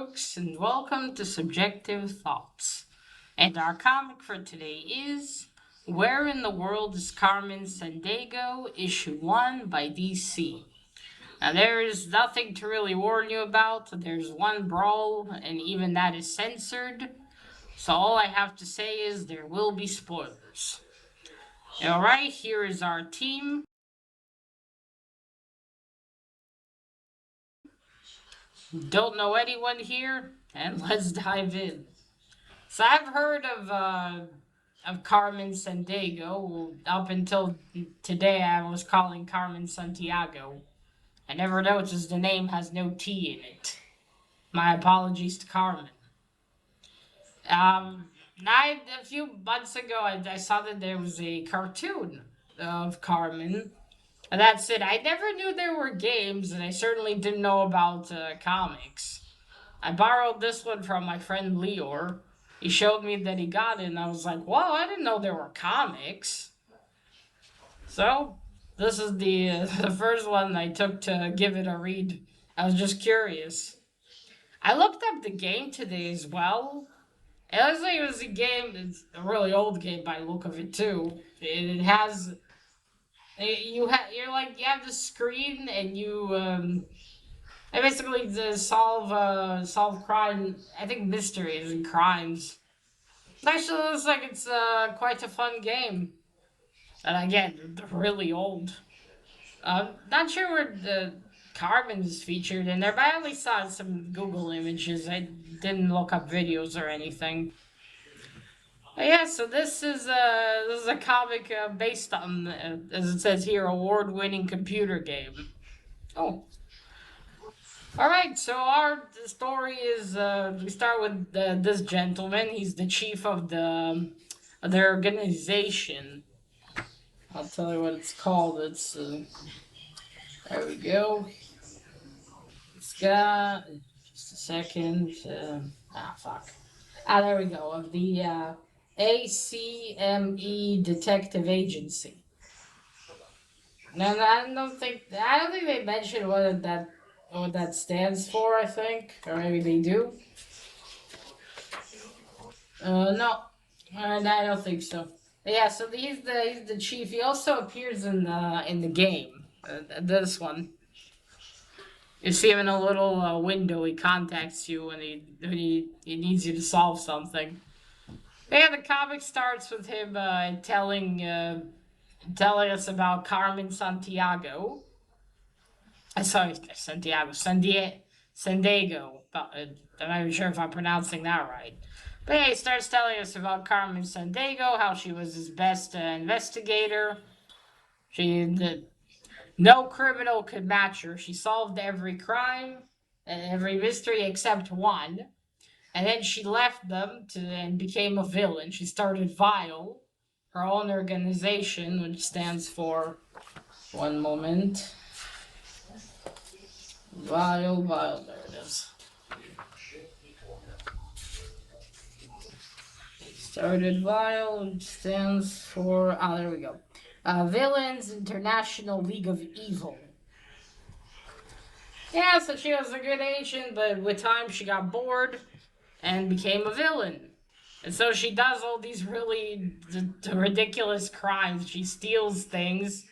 folks, and welcome to Subjective Thoughts. And our comic for today is Where in the World is Carmen Sandiego, Issue 1 by DC. Now, there is nothing to really warn you about. There's one brawl, and even that is censored. So, all I have to say is there will be spoilers. Alright, here is our team. Don't know anyone here, and let's dive in. So I've heard of Carmen Sandiego. Up until today, I was calling Carmen Santiago. I never noticed the name has no T in it. My apologies to Carmen. Um, a few months ago, I saw that there was a cartoon of Carmen. And that's it. I never knew there were games, and I certainly didn't know about comics. I borrowed this one from my friend Leor. He showed me that he got it, and I was like, "Whoa! I didn't know there were comics." So this is the the first one I took to give it a read. I was just curious. I looked up the game today as well. It looks like it was a game. It's a really old game by the look of it too. It has you have the screen and you and basically the solve crime. I think mysteries and crimes. It actually looks like it's quite a fun game. And again, they're really old. Not sure where the Carmen is featured in there, but I only saw some Google images. I didn't look up videos or anything. But yeah, so this is a comic based on, as it says here, award-winning computer game. Oh, all right. So our story is we start with this gentleman. He's the chief of their organization. I'll tell you what it's called. It's there we go. It's got just a second. Fuck. There we go. Of the ACME Detective Agency. Now I don't think they mentioned what that stands for. I think, or maybe they do. No, I don't think so. Yeah, so he's the chief. He also appears in the game. This one. You see him in a little window. He contacts you when he needs you to solve something. Yeah, the comic starts with him telling us about Carmen Santiago. Sorry, Sandiego. I'm not even sure if I'm pronouncing that right. But yeah, he starts telling us about Carmen Sandiego, how she was his best investigator. No criminal could match her. She solved every crime, every mystery except one. And then she left them and became a villain. She started Vile, her own organization, which stands for one moment. Vile, there it is. Started Vile, which stands for there we go. Villains International League of Evil. Yeah, so she was a good agent, but with time she got bored and became a villain. And so she does all these really ridiculous crimes. She steals things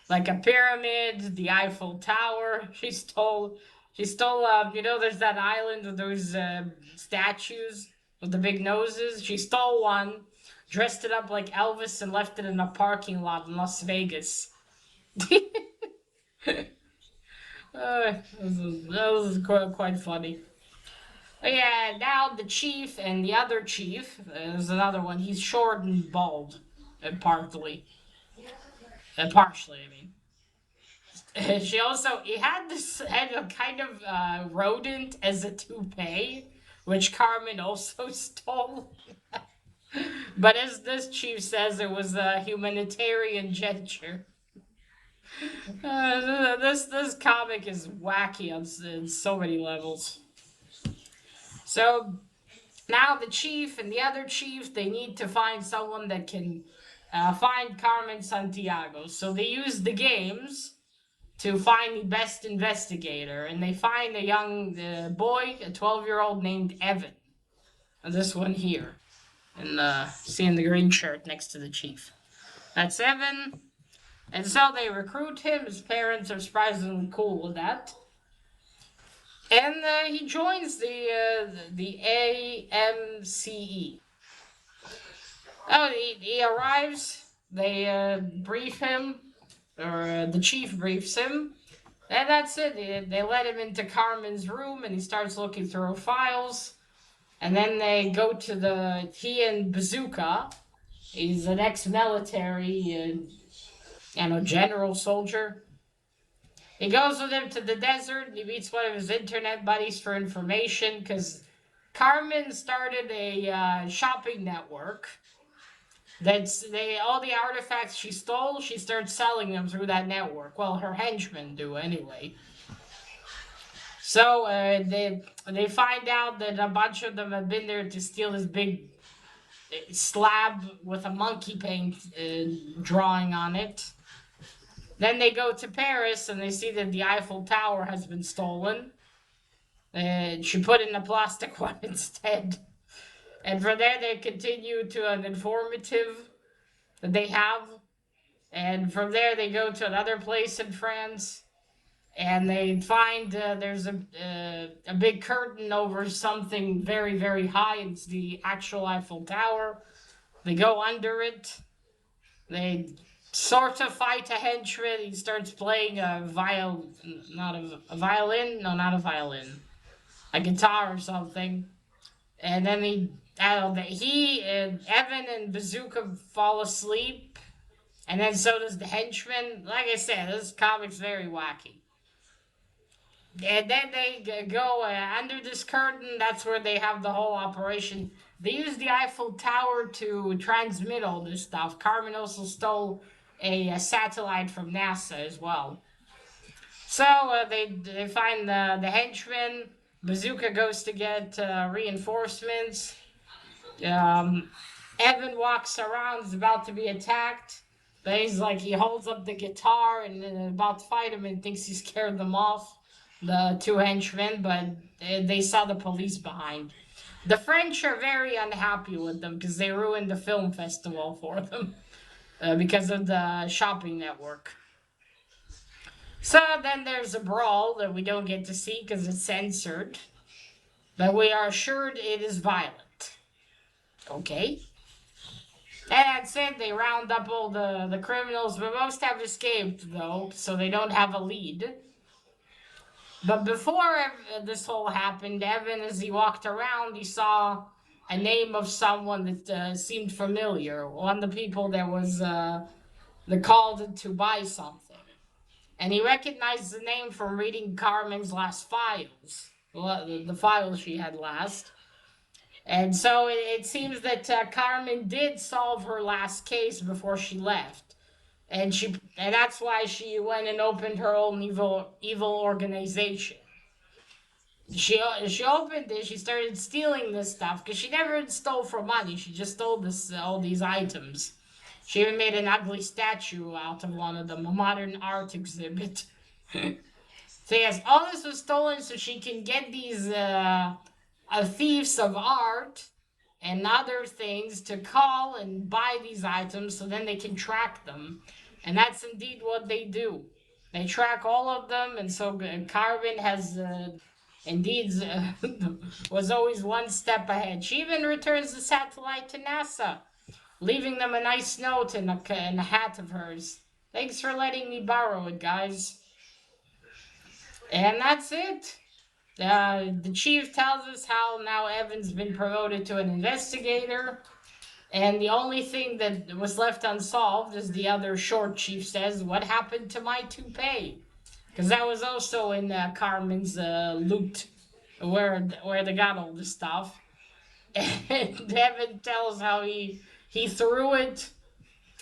like a pyramid, the Eiffel Tower. She stole. There's that island with those statues with the big noses. She stole one, dressed it up like Elvis, and left it in a parking lot in Las Vegas. That was quite funny. But yeah, now the chief and the other chief, there's another one. He's short and bald, partially. I mean, he had this had a kind of rodent as a toupee, which Carmen also stole. But as this chief says, it was a humanitarian gesture. This comic is wacky in so many levels. So now the chief and the other chief, they need to find someone that can find Carmen Santiago. So they use the games to find the best investigator, and they find a young boy, a 12-year-old named Evan. And this one here, and seeing the green shirt next to the chief. That's Evan. And so they recruit him. His parents are surprisingly cool with that. And he joins the AMCE. Oh, he arrives. They brief him, or the chief briefs him, and that's it. They let him into Carmen's room, and he starts looking through her files. And then they go to he and Bazooka. He's an ex-military, general soldier. He goes with him to the desert, and he meets one of his internet buddies for information, because Carmen started a shopping network. All the artifacts she stole, she starts selling them through that network. Well, her henchmen do anyway. So they find out that a bunch of them have been there to steal this big slab with a monkey paint drawing on it. Then they go to Paris and they see that the Eiffel Tower has been stolen. She put in a plastic one instead. And from there they continue to an informative that they have. And from there they go to another place in France. And they find there's a big curtain over something very, very high. It's the actual Eiffel Tower. They go under it. They sort of fight a henchman. He starts playing a violin. Not a violin. A guitar or something. And then he and Evan and Bazooka fall asleep. And then so does the henchman. Like I said, this comic's very wacky. And then they go under this curtain. That's where they have the whole operation. They use the Eiffel Tower to transmit all this stuff. Carmen also stole a satellite from NASA as well. So they find the henchman. Bazooka goes to get reinforcements. Evan walks around, is about to be attacked. But he holds up the guitar and about to fight him and thinks he scared them off, the two henchmen, but they saw the police behind. The French are very unhappy with them because they ruined the film festival for them because of the shopping network. So then there's a brawl that we don't get to see because it's censored. But we are assured it is violent. Okay. And that's it. They round up all the criminals, but most have escaped, though, so they don't have a lead. But before this whole happened, Evan, as he walked around, he saw a name of someone that seemed familiar. One of the people that was called to buy something. And he recognized the name from reading Carmen's last files, the files she had last. And so it seems that Carmen did solve her last case before she left. And that's why she went and opened her own evil organization. She opened it. She started stealing this stuff because she never stole for money. She just stole all these items. She even made an ugly statue out of one of them, a modern art exhibit. So yes, all this was stolen so she can get these thieves of art and other things to call and buy these items so then they can track them. And that's indeed what they do. They track all of them, and so Carmen has indeed was always one step ahead. She even returns the satellite to NASA, leaving them a nice note in a hat of hers. Thanks for letting me borrow it, guys. And that's it. The chief tells us how now Evan's been promoted to an investigator. And the only thing that was left unsolved, as the other short chief says, what happened to my toupee? Because that was also in Carmen's loot, where they got all the stuff. And Evan tells how he threw it,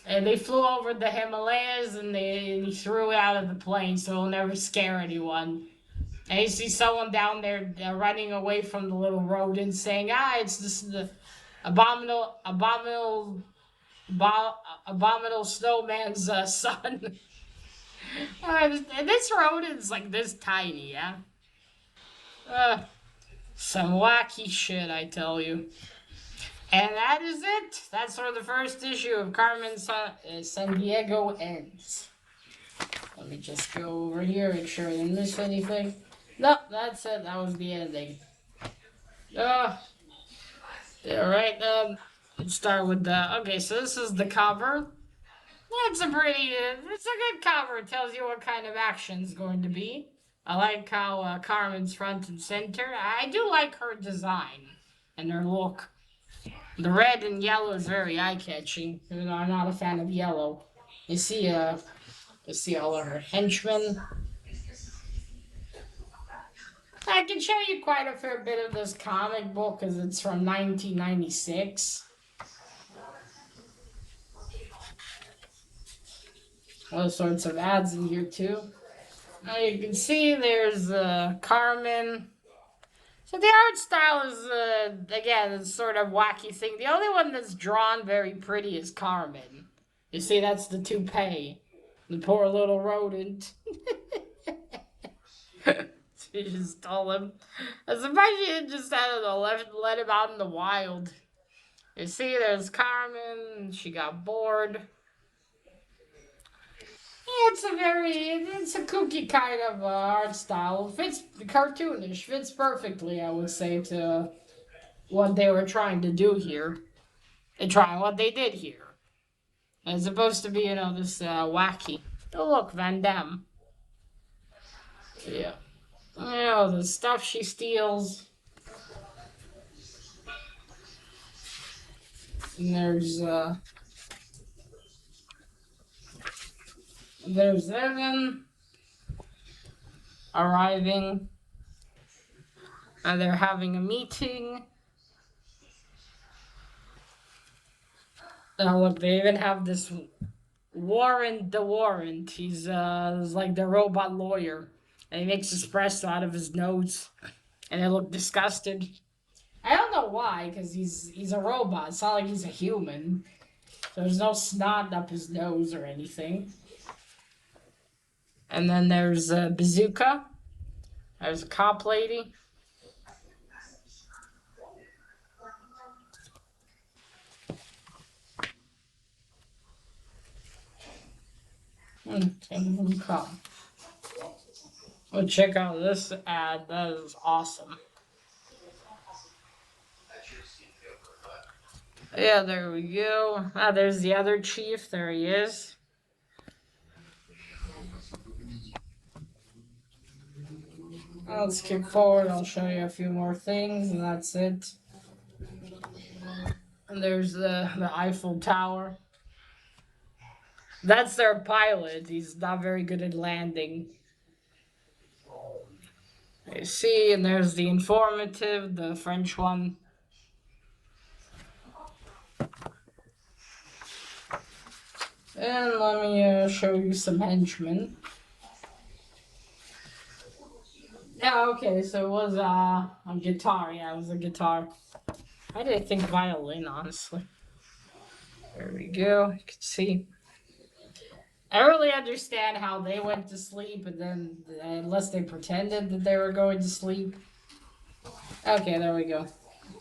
and they flew over the Himalayas, and he threw it out of the plane so it'll never scare anyone. And you see someone down there running away from the little rodent saying, it's the abominable snowman's son. This rodent's like this tiny, yeah? Uh, some wacky shit, I tell you. And that is it. That's where the first issue of Carmen Sandiego ends. Let me just go over here, make sure I didn't miss anything. Nope, that's it. That was the ending. Uh, Alright, let's start with the. Okay, so this is the cover. It's a pretty. It's a good cover. It tells you what kind of action's going to be. I like how Carmen's front and center. I do like her design and her look. The red and yellow is very eye-catching. Even though I'm not a fan of yellow. You see, all of her henchmen. I can show you quite a fair bit of this comic book because it's from 1996. All sorts of ads in here too. Now you can see there's Carmen. So the art style is, again, it's sort of wacky thing. The only one that's drawn very pretty is Carmen. You see, that's the toupee. The poor little rodent. She just told him. I suppose she had just, I don't know, let him out in the wild. You see, there's Carmen. She got bored. Yeah, it's a kooky kind of art style. Fits cartoonish. Fits perfectly, I would say, to what they were trying to do here. They try what they did here. It's supposed to be, this wacky. Oh look, Van Damme. Yeah. The stuff she steals. And there's Evan arriving. And they're having a meeting. Now look, they even have this Warrant the Warrant. He's like the robot lawyer. And he makes espresso out of his nose. And they look disgusted. I don't know why, because he's a robot. It's not like he's a human. There's no snot up his nose or anything. And then there's Bazooka. There's a cop lady. Come. Oh, check out this ad. That is awesome. Yeah, there we go. Ah, there's the other chief. There he is. Let's skip forward. I'll show you a few more things, and that's it. And there's the Eiffel Tower. That's their pilot. He's not very good at landing. You see, and there's the informative, the French one. And let me show you some henchmen. Yeah, okay, so it was a guitar. Yeah, it was a guitar. I didn't think violin, honestly. There we go. You can see. I really understand how they went to sleep, and then unless they pretended that they were going to sleep. Okay, there we go.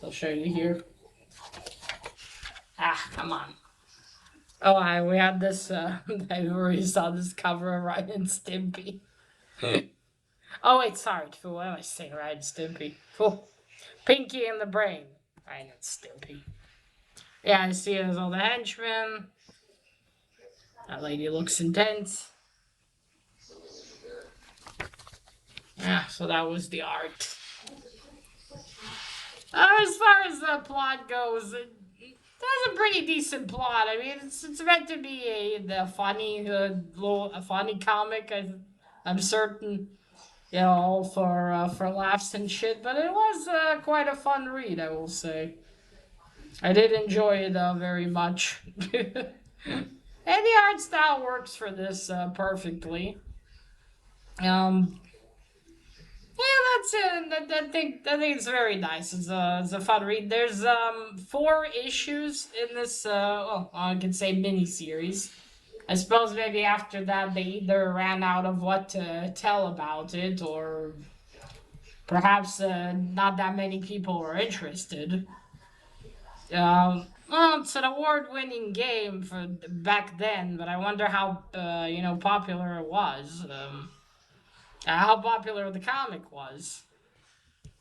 I'll show you here. Ah, come on. Oh, we had this. I already saw this cover of Ryan and Stimpy. Oh wait, sorry. What am I saying? Ryan and Stimpy. Pinky and the Brain. Ryan and Stimpy. Yeah, I see there's all the henchmen. That lady looks intense. Yeah, so that was the art. As far as the plot goes, that's a pretty decent plot. I mean, it's meant to be a funny comic. I'm certain, all for laughs and shit. But it was quite a fun read, I will say. I did enjoy it very much. And the art style works for this perfectly. Yeah, that's it. I think it's very nice. It's a fun read. There's 4 issues in this. I can say mini series. I suppose maybe after that they either ran out of what to tell about it, or perhaps not that many people were interested. Well, it's an award-winning game for back then, but I wonder how popular it was. How popular the comic was.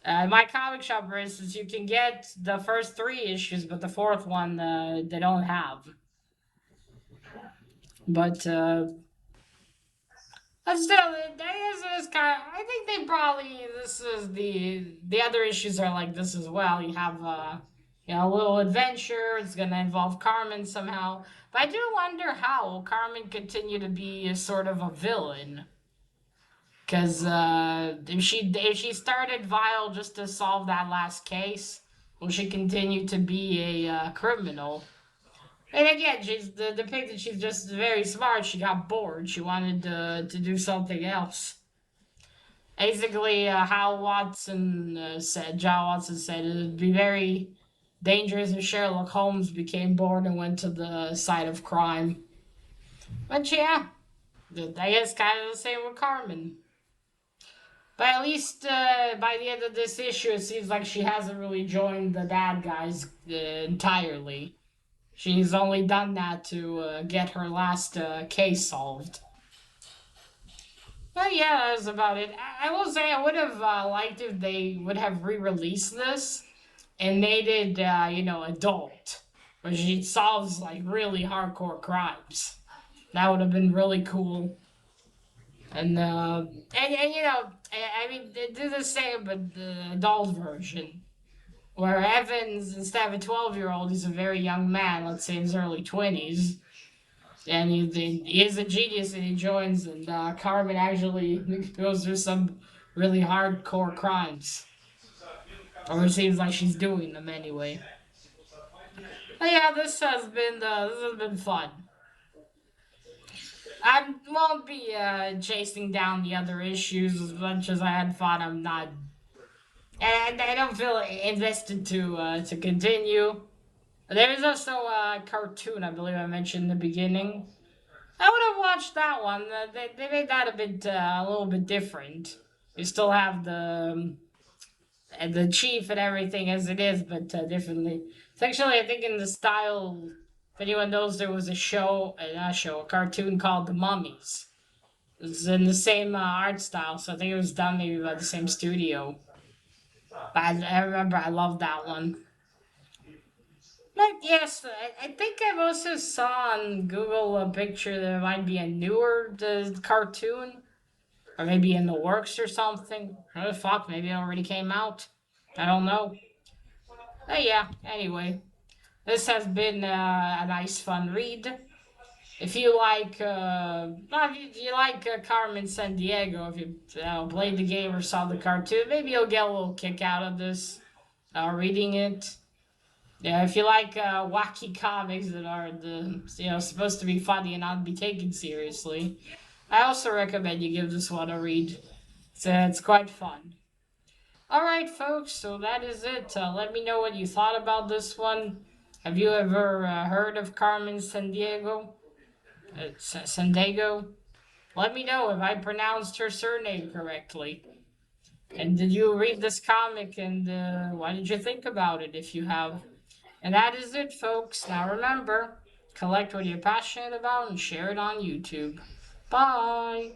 My comic shop, for instance, you can get the first three issues, but the fourth one they don't have. But still, is kind of. I think they probably this is the other issues are like this as well. You have a little adventure. It's gonna involve Carmen somehow. But I do wonder how Carmen continued to be a sort of a villain. Because if she started Vile just to solve that last case, will she continue to be a criminal? And again, she's depicted. She's just very smart. She got bored. She wanted to do something else. Basically, how Watson said, John Watson said, it would be very dangerous if Sherlock Holmes became bored and went to the side of crime. But yeah, I guess kind of the same with Carmen. But at least by the end of this issue, it seems like she hasn't really joined the bad guys entirely. She's only done that to get her last case solved. But yeah, that was about it. I will say I would have liked if they would have re-released this and made it, adult, where she solves like really hardcore crimes. That would have been really cool. And I mean, they do the same, but the adult version, where Evans, instead of a 12-year-old, he's a very young man, let's say in his early 20s. And he is a genius and he joins, and Carmen actually goes through some really hardcore crimes. Or it seems like she's doing them anyway. But yeah, this has been fun. I won't be chasing down the other issues as much as I had thought. I'm not, and I don't feel invested to continue. There is also a cartoon I believe I mentioned in the beginning. I would have watched that one. They made that a little bit different. You still have the chief and everything as it is, but differently. It's actually, I think, in the style. If anyone knows, there was a show, not a show, a cartoon called The Mummies. It's in the same art style, so I think it was done maybe by the same studio. But I remember I loved that one. But yes, I think I've also saw on Google a picture there might be a newer cartoon, or maybe in the works or something. Oh fuck, maybe it already came out. I don't know. But yeah, anyway, this has been a nice fun read. If you like, if you like Carmen Sandiego, if you played the game or saw the cartoon, maybe you'll get a little kick out of this reading it. Yeah, if you like wacky comics that are supposed to be funny and not be taken seriously, I also recommend you give this one a read. It's quite fun. All right, folks. So that is it. Let me know what you thought about this one. Have you ever heard of Carmen Sandiego? Sandiego. Let me know if I pronounced her surname correctly. And did you read this comic? And what did you think about it? If you have. And that is it, folks. Now remember, collect what you're passionate about and share it on YouTube. Bye.